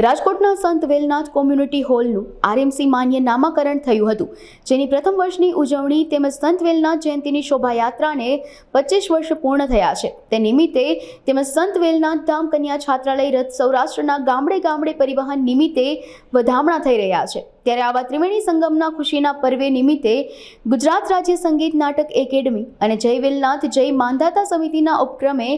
રાજકોટના સંત Velnath community હોલનું RMC માન્ય નામાકરણ થયું હતું, જેની પ્રથમ વર્ષની ઉજવણી તેમજ સંત વેલનાથ જયંતિની શોભાયાત્રાને 25 વર્ષ પૂર્ણ થયા છે. તે નિમિત્તે તેમજ સંત વેલનાથ ધામ કન્યા છાત્રાલય રથ સૌરાષ્ટ્રના ગામડે ગામડે પરિવહન નિમિત્તે વધામણા થઈ રહ્યા છે. ત્યારે આવા ત્રિવેણી સંગમના ખુશીના પર્વે નિમિત્તે ગુજરાત રાજ્ય સંગીત નાટક એકેડમી અને જય વેલનાથ જય માંધાતા સમિતિના ઉપક્રમે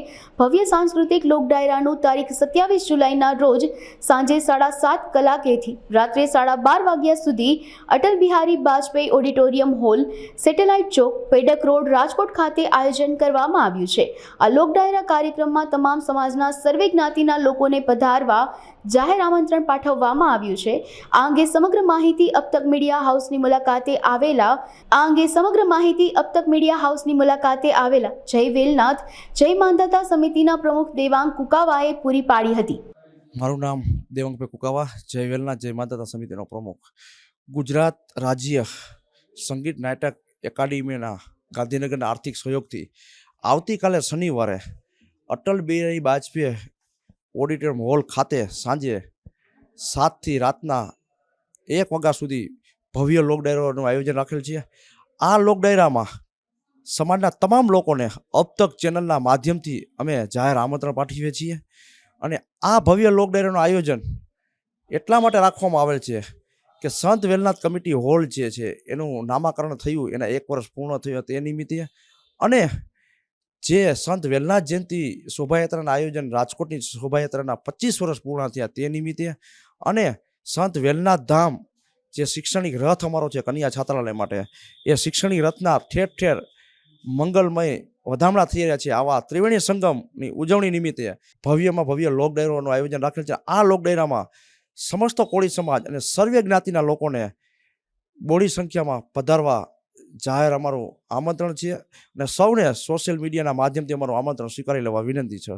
ભવ્ય સાંસ્કૃતિક લોક ડાયરાનું તારીખ 27 જુલાઈના રોજ સાંજે 7:30 કલાકેથી રાત્રે 12:30 વાગ્યા સુધી Atal Bihari Vajpayee auditorium hall, satellite chowk, Pedak road, Rajkot ખાતે આયોજન કરવામાં આવ્યું છે. આ લોક ડાયરા કાર્યક્રમમાં તમામ સમાજના સર્વે જ્ઞાતિના લોકોને પધારવા જાહેર આમંત્રણ પાઠવવામાં આવ્યું છે. આ અંગે સમગ્ર માહિતી અબતક મીડિયા હાઉસની મુલાકાતે આવેલા જય વેલનાથ જય માંધાતા સમિતિના પ્રમુખ દેવાંગ કુકાવાએ પૂરી પાડી હતી. મારું નામ દેવાંગભાઈ કુકાવા, જય વેલનાથ જય માંધાતા સમિતિનો પ્રમુખ. ગુજરાત રાજ્ય સંગીત નાટક એકેડમીના ગાંધીનગરના આર્થિક સહયોગથી આવતીકાલે શનિવારે અટલ બિહારી વાજપેયી ઓડિટોરિયમ હોલ ખાતે સાંજે 7 થી રાતના 1 વાગ્યા સુધી ભવ્ય લોક ડાયરાનું આયોજન રાખેલ છે. આ લોક ડાયરામાં સમાજના તમામ લોકોને અબતક ચેનલના માધ્યમથી અમે જાહેર આમંત્રણ પાઠવીએ છીએ. અને આ ભવ્ય લોક ડાયરાનું આયોજન એટલા માટે રાખવામાં આવેલ છે કે સંત વેલનાથ કમિટી હોલ જે છે એનું નામાકરણ થયું, એના 1 વર્ષ પૂર્ણ થયું તે નિમિત્તે, અને જે સંત વેલનાથ જયંતિ શોભાયાત્રાના આયોજન રાજકોટની શોભાયાત્રાના 25 વર્ષ પૂર્ણ થયા તે નિમિત્તે, અને સંત વેલનાથ ધામ જે શૈક્ષણિક રથ અમારો છે કન્યા છાત્રાલય માટે, એ શૈક્ષણિક રથના ઠેર ઠેર મંગલમય વધામણા થઈ રહ્યા છે. આવા ત્રિવેણી સંગમની ઉજવણી નિમિત્તે ભવ્યમાં ભવ્ય લોક ડાયરાનું આયોજન રાખેલ છે. આ લોક ડાયરામાં સમસ્ત કોળી સમાજ અને સર્વે જ્ઞાતિના લોકોને બોડી સંખ્યામાં પધારવા જાહેર અમારું આમંત્રણ છે, અને સૌને સોશિયલ મીડિયાના માધ્યમથી અમારું આમંત્રણ સ્વીકારી લેવા વિનંતી છે.